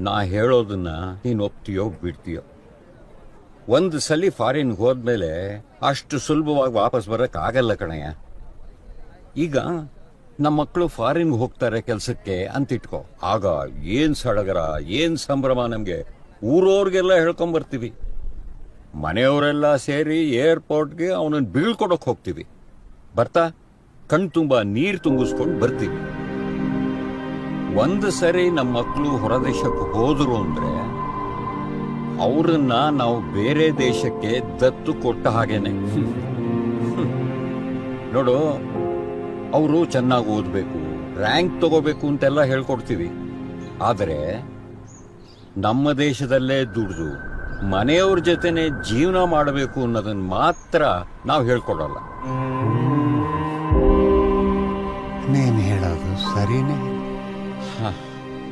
ನಾ ಹೇಳೋದನ್ನ ನೀನು ಒಪ್ತೀಯೋ ಬಿಡ್ತೀಯೋ. ಒಂದು ಸಲ ಫಾರಿನ್ಗೆ ಹೋದ್ಮೇಲೆ ಅಷ್ಟು ಸುಲಭವಾಗಿ ವಾಪಸ್ ಬರಕ್ ಆಗಲ್ಲ ಕಣಯ್ಯ. ಈಗ ನಮ್ಮ ಮಕ್ಕಳು ಫಾರಿನ್ಗೆ ಹೋಗ್ತಾರೆ ಕೆಲಸಕ್ಕೆ ಅಂತಿಟ್ಕೋ, ಆಗ ಏನ್ ಸಡಗರ, ಏನ್ ಸಂಭ್ರಮ ನಮ್ಗೆ. ಊರವ್ರಿಗೆಲ್ಲ ಹೇಳ್ಕೊಂಬರ್ತೀವಿ, ಮನೆಯವರೆಲ್ಲ ಸೇರಿ ಏರ್ಪೋರ್ಟ್ಗೆ ಅವನನ್ನ ಬೀಳ್ಕೊಡಕ್ ಹೋಗ್ತೀವಿ. ಬರ್ತಾ ಕಣ್ ತುಂಬಾ ನೀರ್ ತುಂಬಿಸ್ಕೊಂಡು ಬರ್ತೀವಿ. ಒಂದು ಸರಿ ನಮ್ಮ ಮಕ್ಕಳು ಹೊರದೇಶಕ್ಕೆ ಹೋದ್ರು ಅಂದ್ರೆ ಅವರನ್ನ ನಾವು ಬೇರೆ ದೇಶಕ್ಕೆ ದತ್ತು ಕೊಟ್ಟ ಹಾಗೇನೆ. ನೋಡು, ಅವರು ಚೆನ್ನಾಗಿ ಓದಬೇಕು, ರ್ಯಾಂಕ್ ತಗೋಬೇಕು ಅಂತೆಲ್ಲ ಹೇಳ್ಕೊಡ್ತೀವಿ. ಆದರೆ ನಮ್ಮ ದೇಶದಲ್ಲೇ ದುಡಿದು ಮನೆಯವ್ರ ಜೊತೆನೆ ಜೀವನ ಮಾಡಬೇಕು ಅನ್ನೋದನ್ನ ಮಾತ್ರ ನಾವು ಹೇಳ್ಕೊಡಲ್ಲ. ನೀನು ಹೇಳೋದು ಸರಿನೇ. ಹ